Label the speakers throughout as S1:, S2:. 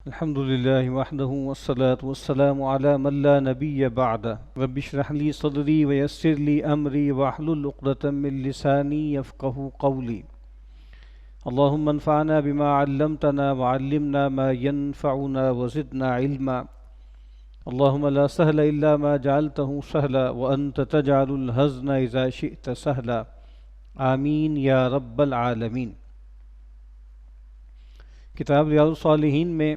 S1: الحمد لله وحده والصلاة والسلام على من لا نبي بعده رب اشرح لي صدري ويسر لي أمري واحلل عقدة من لساني يفقه قولي اللهم انفعنا بما علمتنا وعلمنا ما ينفعنا وزدنا علما اللهم لا سهل إلا ما جعلته سهلا وأنت تجعل الحزن إذا شئت سهلا آمین یا رب العالمین۔ کتاب ریاض الصالحین میں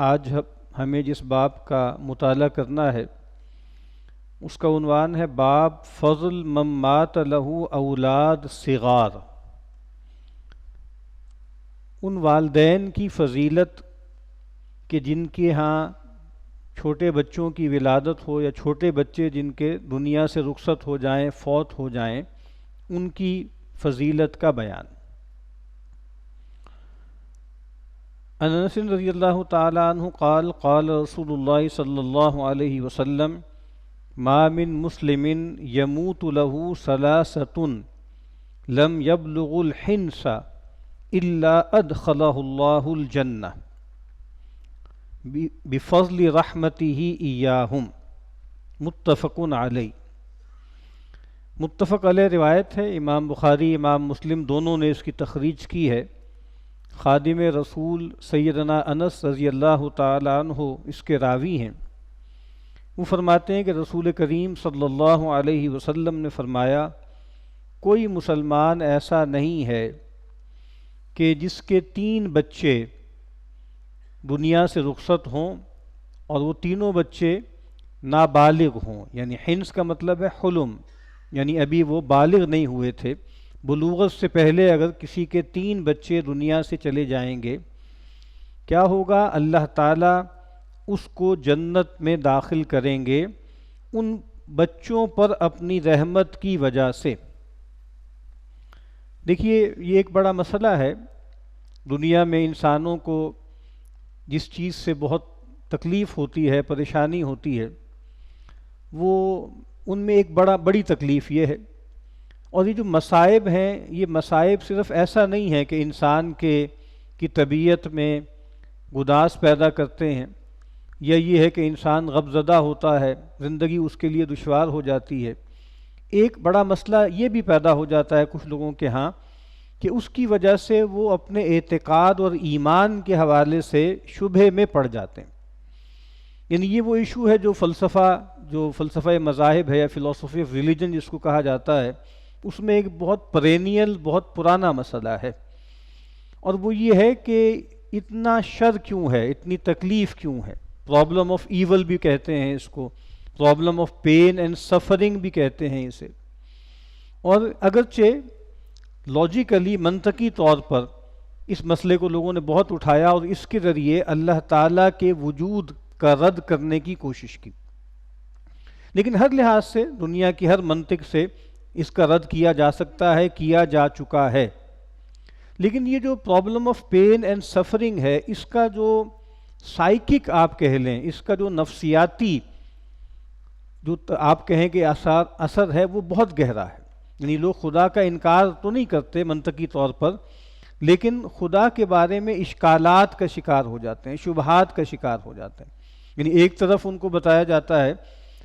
S1: آج ہمیں جس باب کا مطالعہ کرنا ہے اس کا عنوان ہے باب فضل من مات لہ اولاد صغار، ان والدین کی فضیلت کہ جن کے ہاں چھوٹے بچوں کی ولادت ہو یا چھوٹے بچے جن کے دنیا سے رخصت ہو جائیں، فوت ہو جائیں، ان کی فضیلت کا بیان۔ انس رضی اللہ تعالی عنہ قال قال رسول اللہ صلی اللہ علیہ وسلم ما من مسلم يموت له ثلاثة لم يبلغ الحنس الا ادخله الله الجنة بفضل رحمته اياهم، متفق علیہ۔ متفق علیہ روایت ہے، امام بخاری امام مسلم دونوں نے اس کی تخریج کی ہے۔ خادم رسول سیدنا انس رضی اللہ تعالی عنہ اس کے راوی ہیں۔ وہ فرماتے ہیں کہ رسول کریم صلی اللہ علیہ وسلم نے فرمایا کوئی مسلمان ایسا نہیں ہے کہ جس کے 3 بچے دنیا سے رخصت ہوں اور وہ تینوں بچے نابالغ ہوں، یعنی حنس کا مطلب ہے حلم، یعنی ابھی وہ بالغ نہیں ہوئے تھے، بلوغت سے پہلے اگر کسی کے 3 بچے دنیا سے چلے جائیں گے، کیا ہوگا؟ اللہ تعالیٰ اس کو جنت میں داخل کریں گے ان بچوں پر اپنی رحمت کی وجہ سے۔ دیکھیے یہ ایک بڑا مسئلہ ہے، دنیا میں انسانوں کو جس چیز سے بہت تکلیف ہوتی ہے، پریشانی ہوتی ہے، وہ ان میں ایک بڑی تکلیف یہ ہے، اور یہ جو مصائب ہیں یہ مصائب صرف ایسا نہیں ہے کہ انسان کی طبیعت میں گداس پیدا کرتے ہیں، یا یہ ہے کہ انسان غمزدہ ہوتا ہے، زندگی اس کے لیے دشوار ہو جاتی ہے۔ ایک بڑا مسئلہ یہ بھی پیدا ہو جاتا ہے کچھ لوگوں کے ہاں کہ اس کی وجہ سے وہ اپنے اعتقاد اور ایمان کے حوالے سے شبہے میں پڑ جاتے ہیں۔ یعنی یہ وہ ایشو ہے جو فلسفہ مذاہب ہے یا فلسفی آف ریلیجن جس کو کہا جاتا ہے، اس میں ایک بہت پرینیل، بہت پرانا مسئلہ ہے، اور وہ یہ ہے کہ اتنا شر کیوں ہے، اتنی تکلیف کیوں ہے؟ پرابلم آف ایول بھی کہتے ہیں اس کو، problem of pain and suffering بھی کہتے ہیں اسے۔ اور اگرچہ لاجیکلی، منطقی طور پر اس مسئلے کو لوگوں نے بہت اٹھایا اور اس کے ذریعے اللہ تعالیٰ کے وجود کا رد کرنے کی کوشش کی، لیکن ہر لحاظ سے، دنیا کی ہر منطق سے اس کا رد کیا جا سکتا ہے، کیا جا چکا ہے۔ لیکن یہ جو problem of pain and suffering ہے، اس کا جو سائیکک آپ کہہ لیں، اس کا جو نفسیاتی جو آپ کہیں کہ اثر ہے، وہ بہت گہرا ہے۔ یعنی لوگ خدا کا انکار تو نہیں کرتے منطقی طور پر، لیکن خدا کے بارے میں اشکالات کا شکار ہو جاتے ہیں، شبہات کا شکار ہو جاتے ہیں۔ یعنی ایک طرف ان کو بتایا جاتا ہے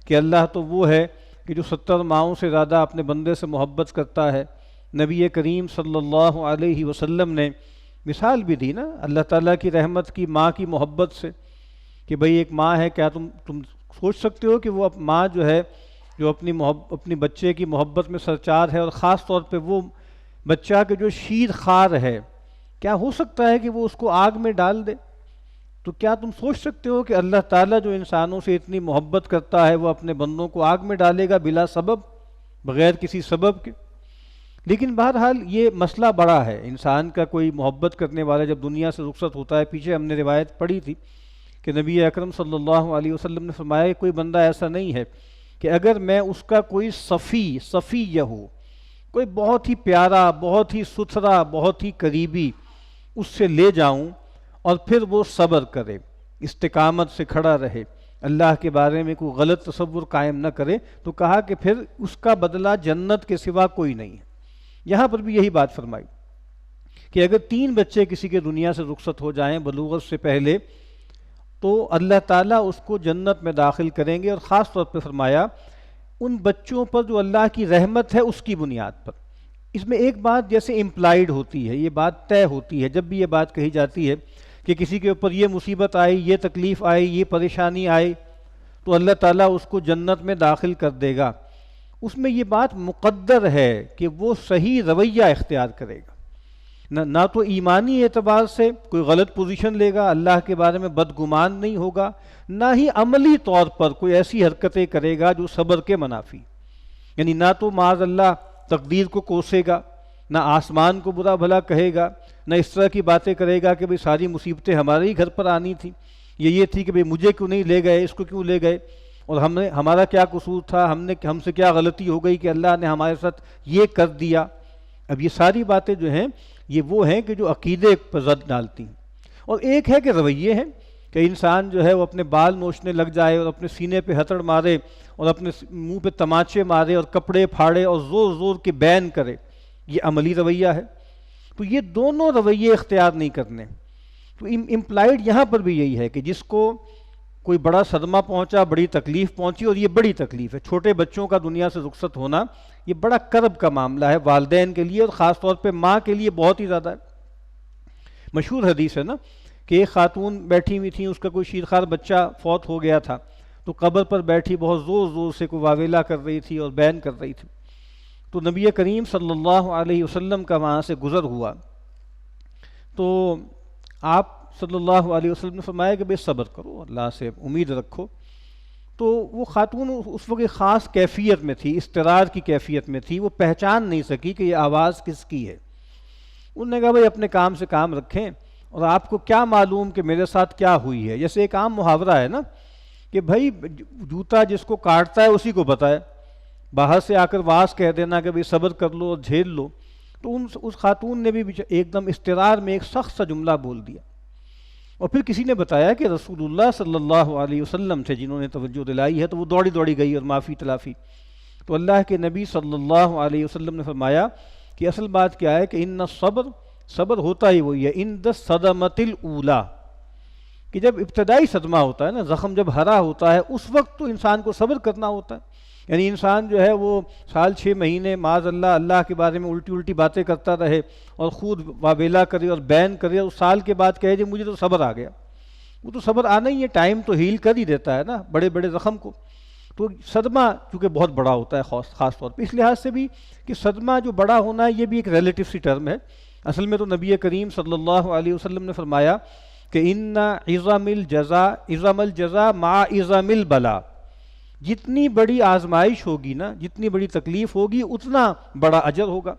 S1: کہ اللہ تو وہ ہے کہ جو 70 ماؤں سے زیادہ اپنے بندے سے محبت کرتا ہے۔ نبی کریم صلی اللہ علیہ وسلم نے مثال بھی دی نا اللہ تعالیٰ کی رحمت کی ماں کی محبت سے، کہ بھئی ایک ماں ہے، کیا تم سوچ سکتے ہو کہ وہ ماں جو ہے، جو اپنی بچے کی محبت میں سرچار ہے، اور خاص طور پہ وہ بچہ کے جو شیر خوار ہے، کیا ہو سکتا ہے کہ وہ اس کو آگ میں ڈال دے؟ تو کیا تم سوچ سکتے ہو کہ اللہ تعالیٰ جو انسانوں سے اتنی محبت کرتا ہے، وہ اپنے بندوں کو آگ میں ڈالے گا بلا سبب، بغیر کسی سبب کے؟ لیکن بہرحال یہ مسئلہ بڑا ہے، انسان کا کوئی محبت کرنے والا جب دنیا سے رخصت ہوتا ہے۔ پیچھے ہم نے روایت پڑھی تھی کہ نبی اکرم صلی اللہ علیہ وسلم نے فرمایا کہ کوئی بندہ ایسا نہیں ہے کہ اگر میں اس کا کوئی صفیہ ہو، کوئی بہت ہی پیارا، بہت ہی ستھرا، بہت ہی قریبی، اس سے لے جاؤں اور پھر وہ صبر کرے، استقامت سے کھڑا رہے، اللہ کے بارے میں کوئی غلط تصور قائم نہ کرے، تو کہا کہ پھر اس کا بدلہ جنت کے سوا کوئی نہیں ہے۔ یہاں پر بھی یہی بات فرمائی کہ اگر 3 بچے کسی کے دنیا سے رخصت ہو جائیں بلوغت سے پہلے، تو اللہ تعالیٰ اس کو جنت میں داخل کریں گے، اور خاص طور پہ فرمایا ان بچوں پر جو اللہ کی رحمت ہے اس کی بنیاد پر۔ اس میں ایک بات جیسے امپلائیڈ ہوتی ہے، یہ بات طے ہوتی ہے جب بھی یہ بات کہی جاتی ہے کہ کسی کے اوپر یہ مصیبت آئی، یہ تکلیف آئی، یہ پریشانی آئی، تو اللہ تعالیٰ اس کو جنت میں داخل کر دے گا، اس میں یہ بات مقدر ہے کہ وہ صحیح رویہ اختیار کرے گا، نہ تو ایمانی اعتبار سے کوئی غلط پوزیشن لے گا، اللہ کے بارے میں بدگمان نہیں ہوگا، نہ ہی عملی طور پر کوئی ایسی حرکتیں کرے گا جو صبر کے منافی، یعنی نہ تو معاذ اللہ تقدیر کو کوسے گا، نہ آسمان کو برا بھلا کہے گا، نہ اس طرح کی باتیں کرے گا کہ بھئی ساری مصیبتیں ہمارے ہی گھر پر آنی تھی، یہ تھی کہ بھئی مجھے کیوں نہیں لے گئے، اس کو کیوں لے گئے، اور ہمارا کیا قصور تھا، ہم سے کیا غلطی ہو گئی کہ اللہ نے ہمارے ساتھ یہ کر دیا۔ اب یہ ساری باتیں جو ہیں یہ وہ ہیں کہ جو عقیدے پر زد ڈالتی ہیں، اور ایک ہے کہ رویے ہیں کہ انسان جو ہے وہ اپنے بال نوچنے لگ جائے اور اپنے سینے پہ ہتھڑ مارے اور اپنے منہ پہ تماچے مارے اور کپڑے پھاڑے اور زور زور کے بین کرے، یہ عملی رویہ ہے۔ تو یہ دونوں رویے اختیار نہیں کرنے۔ تو امپلائیڈ یہاں پر بھی یہی ہے کہ جس کو کوئی بڑا صدمہ پہنچا، بڑی تکلیف پہنچی، اور یہ بڑی تکلیف ہے، چھوٹے بچوں کا دنیا سے رخصت ہونا یہ بڑا کرب کا معاملہ ہے والدین کے لیے، اور خاص طور پہ ماں کے لیے بہت ہی زیادہ ہے۔ مشہور حدیث ہے نا کہ ایک خاتون بیٹھی ہوئی تھیں، اس کا کوئی شیرخوار بچہ فوت ہو گیا تھا، تو قبر پر بیٹھی بہت زور زور سے کوئی واویلا کر رہی تھی اور بین کر رہی تھی، تو نبی کریم صلی اللہ علیہ وسلم کا وہاں سے گزر ہوا، تو آپ صلی اللہ علیہ وسلم نے فرمایا کہ بے صبر کرو، اللہ سے امید رکھو۔ تو وہ خاتون اس وقت ایک خاص کیفیت میں تھی، اضطرار کی کیفیت میں تھی، وہ پہچان نہیں سکی کہ یہ آواز کس کی ہے۔ انہوں نے کہا بھائی اپنے کام سے کام رکھیں، اور آپ کو کیا معلوم کہ میرے ساتھ کیا ہوئی ہے۔ جیسے ایک عام محاورہ ہے نا کہ بھائی جوتا جس کو کاٹتا ہے اسی کو پتہ ہے، باہر سے آ کر واز کہہ دینا کہ بھائی صبر کر لو اور جھیل لو۔ تو اس خاتون نے بھی ایک دم اضطرار میں ایک سخت سا جملہ بول دیا، اور پھر کسی نے بتایا کہ رسول اللہ صلی اللہ علیہ وسلم تھے جنہوں نے توجہ دلائی ہے، تو وہ دوڑی دوڑی گئی اور معافی تلافی۔ تو اللہ کے نبی صلی اللہ علیہ وسلم نے فرمایا کہ اصل بات کیا ہے کہ ان صبر ہوتا ہی وہی ہے عند الصدمۃ الاولی، کہ جب ابتدائی صدمہ ہوتا ہے نا، زخم جب ہرا ہوتا ہے، اس وقت تو انسان کو صبر کرنا ہوتا ہے۔ یعنی انسان جو ہے وہ سال 6 مہینے معاذ اللہ کے بارے میں الٹی باتیں کرتا رہے اور خود واویلا کرے اور بین کرے، اور سال کے بعد کہے جی مجھے تو صبر آ گیا، وہ تو صبر آنا ہی ہے، ٹائم تو ہیل کر ہی دیتا ہے نا بڑے بڑے زخم کو۔ تو صدمہ چونکہ بہت بڑا ہوتا ہے خاص طور پہ، اس لحاظ سے بھی کہ صدمہ جو بڑا ہونا ہے یہ بھی ایک ریلیٹیو سی ٹرم ہے۔ اصل میں تو نبی کریم صلی اللہ علیہ وسلم نے فرمایا کہ ان عظم الجزا مع عظم البلا، جتنی بڑی آزمائش ہوگی نا، جتنی بڑی تکلیف ہوگی، اتنا بڑا اجر ہوگا۔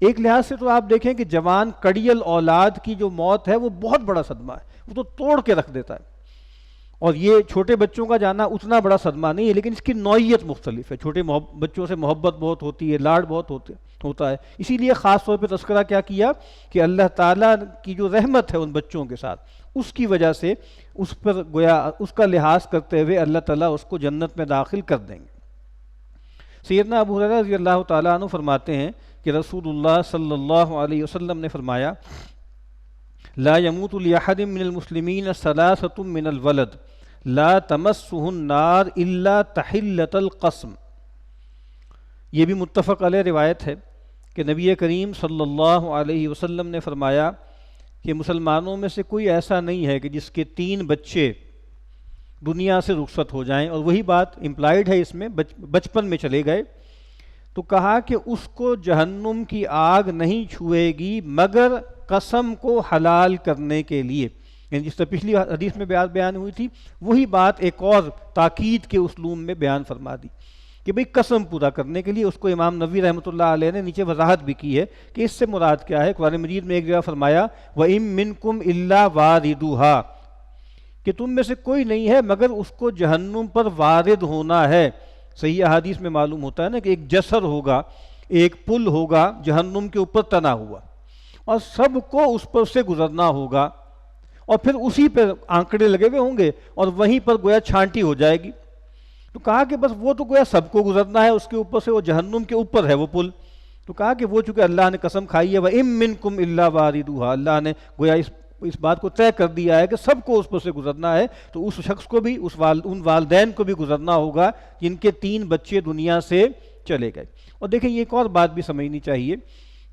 S1: ایک لحاظ سے تو آپ دیکھیں کہ جوان کڑیل اولاد کی جو موت ہے وہ بہت بڑا صدمہ ہے، وہ تو توڑ کے رکھ دیتا ہے، اور یہ چھوٹے بچوں کا جانا اتنا بڑا صدمہ نہیں ہے، لیکن اس کی نوعیت مختلف ہے۔ چھوٹے بچوں سے محبت بہت ہوتی ہے، لاڈ بہت ہوتا ہے، اسی لیے خاص طور پہ تذکرہ کیا کیا کہ اللہ تعالیٰ کی جو رحمت ہے ان بچوں کے ساتھ، اس کی وجہ سے اس پر گویا اس کا لحاظ کرتے ہوئے اللہ تعالیٰ اس کو جنت میں داخل کر دیں گے۔ سیدنا ابو ہریرہ رضی اللہ تعالیٰ عنہ فرماتے ہیں کہ رسول اللہ صلی اللہ علیہ وسلم نے فرمایا لا يموت لأحد من المسلمین ثلاثة من الولد لا تمسه النار الا تحلة القسم۔ یہ بھی متفق علیہ روایت ہے کہ نبی کریم صلی اللہ علیہ وسلم نے فرمایا کہ مسلمانوں میں سے کوئی ایسا نہیں ہے کہ جس کے 3 بچے دنیا سے رخصت ہو جائیں، اور وہی بات امپلائیڈ ہے اس میں، بچپن میں چلے گئے، تو کہا کہ اس کو جہنم کی آگ نہیں چھوئے گی مگر قسم کو حلال کرنے کے لیے۔ یعنی جس طرح پچھلی حدیث میں بیان ہوئی تھی، وہی بات ایک اور تاکید کے اسلوب میں بیان فرما دی کہ بھئی قسم پورا کرنے کے لیے۔ اس کو امام نووی رحمۃ اللہ علیہ نے نیچے وضاحت بھی کی ہے کہ اس سے مراد کیا ہے۔ قرآن مجید میں ایک جگہ فرمایا وَإِن مِّنكُمْ إِلَّا وَارِدُهَا، کہ تم میں سے کوئی نہیں ہے مگر اس کو جہنم پر وارد ہونا ہے۔ صحیح احادیث میں معلوم ہوتا ہے نا کہ ایک جسر ہوگا، ایک پل ہوگا جہنم کے اوپر تنا ہوا، اور سب کو اس پر سے گزرنا ہوگا، اور پھر اسی پہ آنکڑے لگے ہوئے ہوں گے اور وہیں پر گویا چھانٹی ہو جائے گی۔ تو کہا کہ بس وہ تو گویا سب کو گزرنا ہے اس کے اوپر سے، وہ جہنم کے اوپر ہے وہ پل۔ تو کہا کہ وہ چونکہ اللہ نے قسم کھائی ہے وَإِن مِّنكُمْ إِلَّا وَارِدُهَا، اللہ نے گویا اس اس بات کو طے کر دیا ہے کہ سب کو اس پر سے گزرنا ہے، تو اس شخص کو بھی ان والدین کو بھی گزرنا ہوگا جن کے 3 بچے دنیا سے چلے گئے۔ اور دیکھیں یہ ایک اور بات بھی سمجھنی چاہیے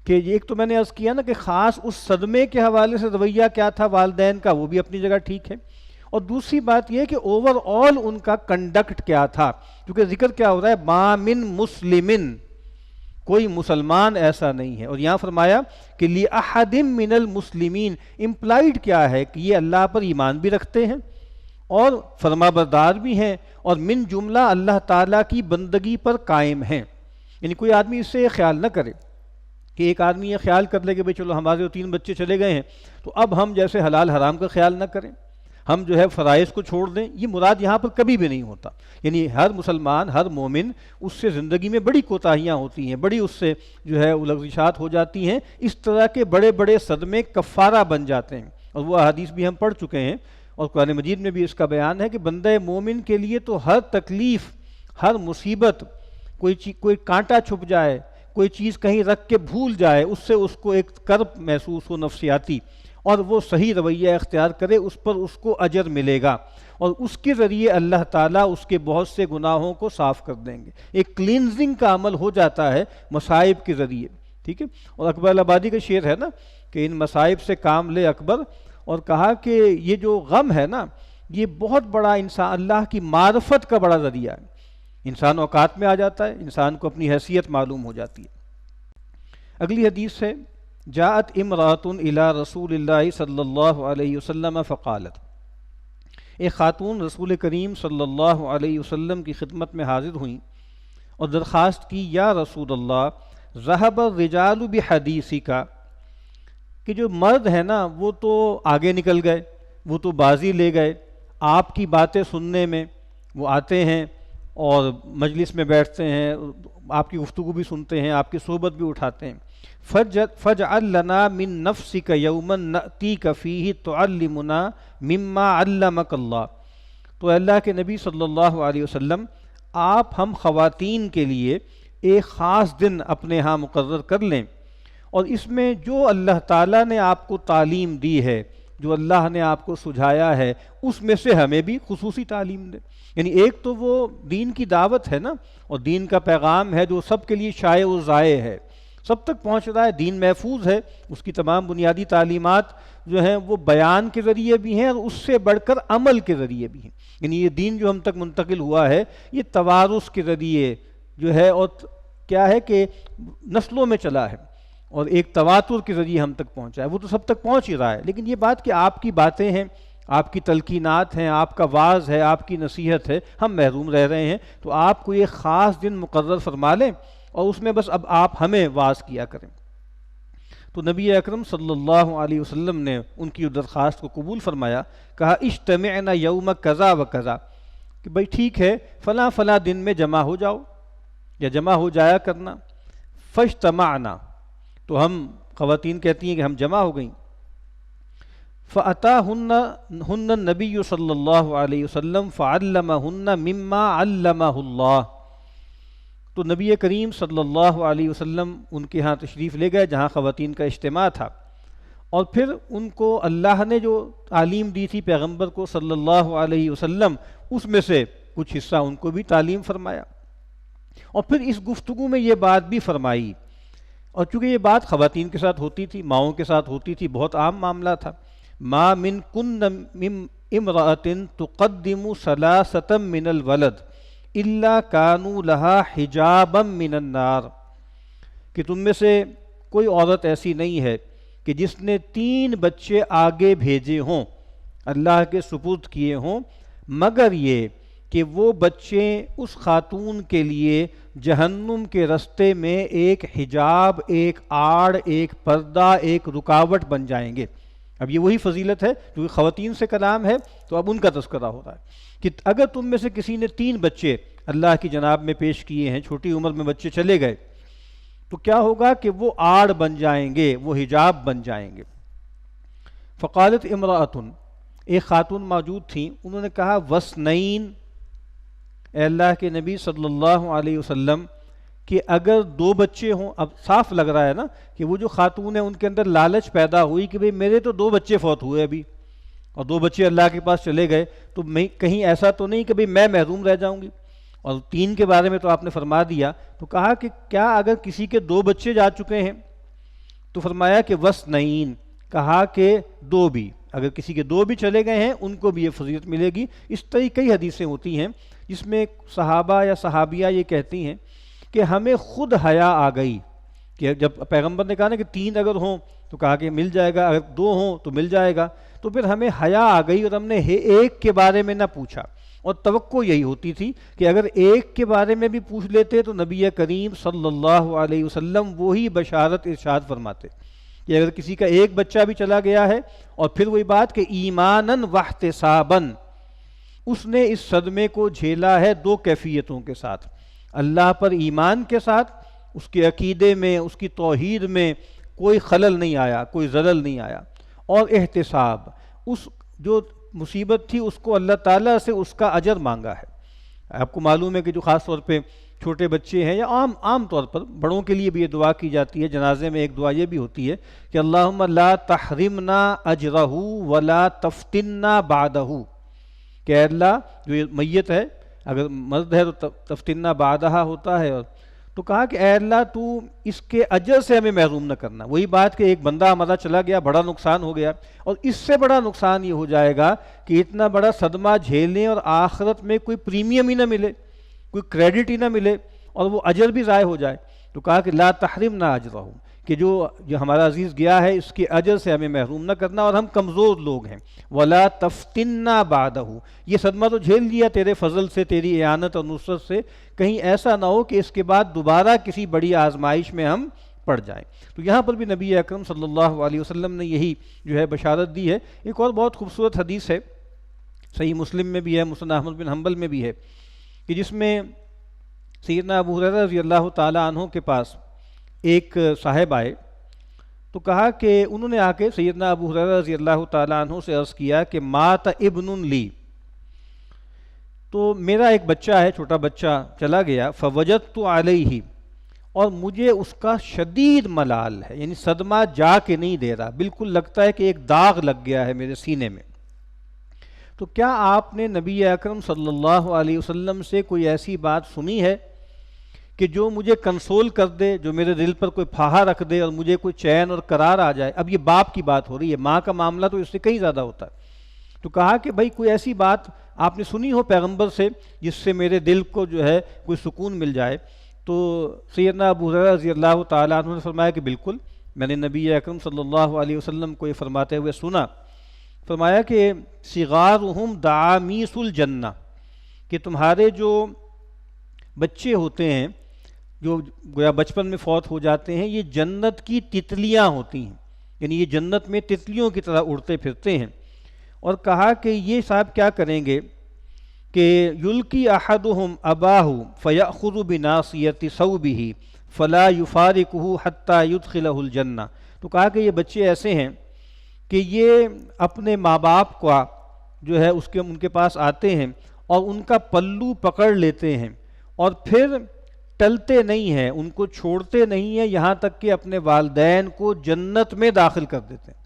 S1: کہ ایک تو میں نے عرض کیا نا کہ خاص اس صدمے کے حوالے سے رویہ کیا تھا والدین کا، وہ بھی اپنی جگہ ٹھیک ہے، اور دوسری بات یہ کہ اوور آل ان کا کنڈکٹ کیا تھا، کیونکہ ذکر کیا ہو رہا ہے ما من مسلمن، کوئی مسلمان ایسا نہیں ہے، اور یہاں فرمایا کہ لِأَحَدٍ مِّنَ الْمُسْلِمِينَ، امپلائڈ کیا ہے کہ یہ اللہ پر ایمان بھی رکھتے ہیں اور فرما بردار بھی ہیں، اور من جملہ اللہ تعالیٰ کی بندگی پر قائم ہیں۔ یعنی کوئی آدمی اس سے یہ خیال نہ کرے کہ ایک آدمی یہ خیال کر لے کہ بھئی چلو ہمارے 3 بچے چلے گئے ہیں تو اب ہم جیسے حلال حرام کا خیال نہ کریں، ہم جو ہے فرائض کو چھوڑ دیں، یہ مراد یہاں پر کبھی بھی نہیں ہوتا۔ یعنی ہر مسلمان، ہر مومن، اس سے زندگی میں بڑی کوتاہیاں ہوتی ہیں، بڑی اس سے جو ہے لغزشات ہو جاتی ہیں، اس طرح کے بڑے بڑے صدمے کفارہ بن جاتے ہیں، اور وہ احادیث بھی ہم پڑھ چکے ہیں، اور قرآن مجید میں بھی اس کا بیان ہے کہ بندہ مومن کے لیے تو ہر تکلیف، ہر مصیبت، کوئی کانٹا چھپ جائے، کوئی چیز کہیں رکھ کے بھول جائے، اس سے اس کو ایک کرب محسوس ہو نفسیاتی، اور وہ صحیح رویہ اختیار کرے، اس پر اس کو اجر ملے گا، اور اس کے ذریعے اللہ تعالیٰ اس کے بہت سے گناہوں کو صاف کر دیں گے، ایک کلینزنگ کا عمل ہو جاتا ہے مصائب کے ذریعے، ٹھیک ہے۔ اور اکبر الآبادی کا شعر ہے نا کہ ان مصائب سے کام لے اکبر، اور کہا کہ یہ جو غم ہے نا یہ بہت بڑا انسان اللہ کی معرفت کا بڑا ذریعہ ہے، انسان اوقات میں آ جاتا ہے، انسان کو اپنی حیثیت معلوم ہو جاتی ہے۔ اگلی حدیث ہے جاءت امرأۃ الی رسول اللہ صلی اللہ علیہ وسلم فقالت، ایک خاتون رسول کریم صلی اللہ علیہ وسلم کی خدمت میں حاضر ہوئیں اور درخواست کی، یا رسول اللہ ذهب الرجال بحدیثک، کہ جو مرد ہیں نا وہ تو آگے نکل گئے، وہ تو بازی لے گئے، آپ کی باتیں سننے میں وہ آتے ہیں اور مجلس میں بیٹھتے ہیں، آپ کی گفتگو بھی سنتے ہیں، آپ کی صحبت بھی اٹھاتے ہیں، فَاجْعَلْ لَنَا مِن نَفْسِكَ يَوْمًا نَأْتِيكَ فِيهِ تُعَلِّمُنَا مِمَّا عَلَّمَكَ اللَّهُ، تو اللہ کے نبی صلی اللہ علیہ وسلم آپ ہم خواتین کے لیے ایک خاص دن اپنے ہاں مقرر کر لیں، اور اس میں جو اللہ تعالیٰ نے آپ کو تعلیم دی ہے، جو اللہ نے آپ کو سجھایا ہے، اس میں سے ہمیں بھی خصوصی تعلیم دے۔ یعنی ایک تو وہ دین کی دعوت ہے نا، اور دین کا پیغام ہے جو سب کے لیے شائع و ضائع ہے، سب تک پہنچ رہا ہے، دین محفوظ ہے، اس کی تمام بنیادی تعلیمات جو ہیں وہ بیان کے ذریعے بھی ہیں اور اس سے بڑھ کر عمل کے ذریعے بھی ہیں۔ یعنی یہ دین جو ہم تک منتقل ہوا ہے یہ توارث کے ذریعے جو ہے، اور کیا ہے کہ نسلوں میں چلا ہے، اور ایک تواتر کے ذریعے ہم تک پہنچا ہے، وہ تو سب تک پہنچ ہی رہا ہے، لیکن یہ بات کہ آپ کی باتیں ہیں، آپ کی تلقینات ہیں، آپ کا واعظ ہے، آپ کی نصیحت ہے، ہم محروم رہ رہے ہیں، تو آپ کو ایک خاص دن مقرر فرما لیں اور اس میں بس اب آپ ہمیں واعظ کیا کریں۔ تو نبی اکرم صلی اللہ علیہ وسلم نے ان کی درخواست کو قبول فرمایا، کہا اجتمعنا یوم کذا و کذا، کہ بھئی ٹھیک ہے فلاں فلاں دن میں جمع ہو جاؤ یا جمع ہو جایا کرنا۔ فاجتمعنا، تو ہم خواتین کہتی ہیں کہ ہم جمع ہو گئیں۔ فَأَتَاهُنَّ النَّبِيُّ صلی اللہ علیہ وسلم فَعَلَّمَهُنَّ مِمَّا عَلَّمَهُ اللَّهُ، تو نبی کریم صلی اللہ علیہ وسلم ان کے ہاں تشریف لے گئے جہاں خواتین کا اجتماع تھا، اور پھر ان کو اللہ نے جو تعلیم دی تھی پیغمبر کو صلی اللہ علیہ وسلم، اس میں سے کچھ حصہ ان کو بھی تعلیم فرمایا، اور پھر اس گفتگو میں یہ بات بھی فرمائی، اور چونکہ یہ بات خواتین کے ساتھ ہوتی تھی، ماؤں کے ساتھ ہوتی تھی، بہت عام معاملہ تھا، ما من کن امرأۃ تقدم ثلاثۃ من الولد الا كانوا لها حجابا من النار، کہ تم میں سے کوئی عورت ایسی نہیں ہے کہ جس نے 3 بچے آگے بھیجے ہوں، اللہ کے سپرد کیے ہوں، مگر یہ کہ وہ بچے اس خاتون کے لیے جہنم کے رستے میں ایک حجاب، ایک آڑ، ایک پردہ، ایک رکاوٹ بن جائیں گے۔ اب یہ وہی فضیلت ہے جو خواتین سے کلام ہے، تو اب ان کا تذکرہ ہو رہا ہے کہ اگر تم میں سے کسی نے 3 بچے اللہ کی جناب میں پیش کیے ہیں، چھوٹی عمر میں بچے چلے گئے، تو کیا ہوگا کہ وہ آڑ بن جائیں گے، وہ حجاب بن جائیں گے۔ فقالت امرأۃ، ایک خاتون موجود تھیں، انہوں نے کہا وسنین، اے اللہ کے نبی صلی اللہ علیہ وسلم کہ اگر 2 بچے ہوں، اب صاف لگ رہا ہے نا کہ وہ جو خاتون ہیں ان کے اندر لالچ پیدا ہوئی کہ بھئی میرے تو 2 بچے فوت ہوئے ابھی، اور 2 بچے اللہ کے پاس چلے گئے، تو میں کہیں ایسا تو نہیں کہ بھئی میں محروم رہ جاؤں گی. اور 3 کے بارے میں تو آپ نے فرما دیا، تو کہا کہ کیا اگر کسی کے 2 بچے جا چکے ہیں؟ تو فرمایا کہ وسنین، کہا کہ 2 بھی، اگر کسی کے 2 بھی چلے گئے ہیں ان کو بھی یہ فضیلت ملے گی. اس طرح کئی حدیثیں ہوتی ہیں جس میں صحابہ یا صحابیہ یہ کہتی ہیں کہ ہمیں خود حیا آ گئی کہ جب پیغمبر نے کہا نا کہ 3 اگر ہوں تو کہا کہ مل جائے گا، اگر 2 ہوں تو مل جائے گا، تو پھر ہمیں حیا آ گئی اور ہم نے ایک کے بارے میں نہ پوچھا. اور توقع یہی ہوتی تھی کہ اگر ایک کے بارے میں بھی پوچھ لیتے تو نبی کریم صلی اللہ علیہ وسلم وہی بشارت ارشاد فرماتے کہ اگر کسی کا ایک بچہ بھی چلا گیا ہے، اور پھر وہی بات کہ ایماناً واحتساباً، اس نے اس صدمے کو جھیلا ہے 2 کیفیتوں کے ساتھ، اللہ پر ایمان کے ساتھ، اس کے عقیدے میں، اس کی توحید میں کوئی خلل نہیں آیا، کوئی زلل نہیں آیا، اور احتساب، اس جو مصیبت تھی اس کو اللہ تعالیٰ سے اس کا اجر مانگا ہے. آپ کو معلوم ہے کہ جو خاص طور پہ چھوٹے بچے ہیں یا عام طور پر بڑوں کے لیے بھی یہ دعا کی جاتی ہے، جنازے میں ایک دعا یہ بھی ہوتی ہے کہ اللہم لا تحرمنا اجرہ ولا تفتنا بعدہ، کہ اے اللہ جو یہ میت ہے، اگر مرد ہے تو تفتنا بعدہ ہوتا ہے، تو کہا کہ اے اللہ تو اس کے اجر سے ہمیں محروم نہ کرنا. وہی بات کہ ایک بندہ ہمارا چلا گیا، بڑا نقصان ہو گیا، اور اس سے بڑا نقصان یہ ہو جائے گا کہ اتنا بڑا صدمہ جھیلیں اور آخرت میں کوئی پریمیم ہی نہ ملے، کوئی کریڈٹ ہی نہ ملے، اور وہ اجر بھی ضائع ہو جائے. تو کہا کہ لا تحرمنا اجرہ، کہ جو ہمارا عزیز گیا ہے اس کے اجر سے ہمیں محروم نہ کرنا، اور ہم کمزور لوگ ہیں. ولا تفتنا بعدہ، یہ صدمہ تو جھیل لیا تیرے فضل سے، تیری اعانت اور نصرت سے، کہیں ایسا نہ ہو کہ اس کے بعد دوبارہ کسی بڑی آزمائش میں ہم پڑ جائیں. تو یہاں پر بھی نبی اکرم صلی اللہ علیہ وسلم نے یہی جو ہے بشارت دی ہے. ایک اور بہت خوبصورت حدیث ہے، صحیح مسلم میں بھی ہے، مسند احمد بن حنبل میں بھی ہے، کہ جس میں سیدنا ابو ہریرہ رضی اللہ تعالیٰ عنہ کے پاس ایک صاحب آئے، تو کہا کہ انہوں نے آ کے سیدنا ابو ہریرہ رضی اللہ تعالیٰ عنہ سے عرض کیا کہ مات ابن لی، تو میرا ایک بچہ ہے، چھوٹا بچہ چلا گیا، فوجدت علیہ، اور مجھے اس کا شدید ملال ہے، یعنی صدمہ جا کے نہیں دے رہا، بالکل لگتا ہے کہ ایک داغ لگ گیا ہے میرے سینے میں. تو کیا آپ نے نبی اکرم صلی اللہ علیہ وسلم سے کوئی ایسی بات سنی ہے کہ جو مجھے کنسول کر دے، جو میرے دل پر کوئی پھاہا رکھ دے اور مجھے کوئی چین اور قرار آ جائے؟ اب یہ باپ کی بات ہو رہی ہے، ماں کا معاملہ تو اس سے کہیں زیادہ ہوتا ہے. تو کہا کہ بھائی کوئی ایسی بات آپ نے سنی ہو پیغمبر سے جس سے میرے دل کو جو ہے کوئی سکون مل جائے؟ تو سیدنا ابو ہریرہ رضی اللہ تعالیٰ عنہ نے فرمایا کہ بالکل، میں نے نبی اکرم صلی اللہ علیہ وسلم کو یہ فرماتے ہوئے سنا. فرمایا کہ صغارہم دعامیس الجنہ، کہ تمہارے جو بچے ہوتے ہیں جو گویا بچپن میں فوت ہو جاتے ہیں، یہ جنت کی تتلیاں ہوتی ہیں، یعنی یہ جنت میں تتلیوں کی طرح اڑتے پھرتے ہیں. اور کہا کہ یہ صاحب کیا کریں گے کہ یلقی احدہم اباہ فیأخذ بناصیۃ ثوبہ فلا یفارقہ حتی یدخلہ الجنہ. تو کہا کہ یہ بچے ایسے ہیں کہ یہ اپنے ماں باپ کا جو ہے ان کے پاس آتے ہیں اور ان کا پلو پکڑ لیتے ہیں، اور پھر ٹلتے نہیں ہیں، ان کو چھوڑتے نہیں ہیں، یہاں تک کہ اپنے والدین کو جنت میں داخل کر دیتے ہیں.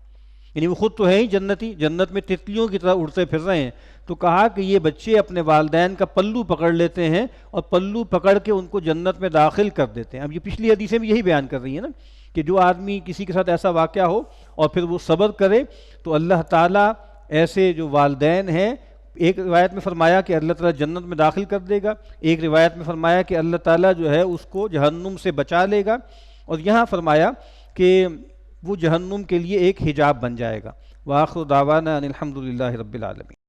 S1: یعنی وہ خود تو ہیں ہی جنتی، جنت میں تتلیوں کی طرح اڑتے پھر رہے ہیں. تو کہا کہ یہ بچے اپنے والدین کا پلو پکڑ لیتے ہیں اور پلو پکڑ کے ان کو جنت میں داخل کر دیتے ہیں. اب یہ پچھلی حدیثیں بھی یہی بیان کر رہی ہیں نا کہ جو آدمی کسی کے ساتھ ایسا واقعہ ہو اور پھر وہ صبر کرے تو اللہ تعالیٰ ایسے جو والدین ہیں، ایک روایت میں فرمایا کہ اللہ تعالیٰ جنت میں داخل کر دے گا، ایک روایت میں فرمایا کہ اللہ تعالیٰ جو ہے اس کو جہنم سے بچا لے گا، اور یہاں فرمایا کہ وہ جہنم کے لیے ایک حجاب بن جائے گا. وآخر دعوانا ان الحمد للہ رب العالمین.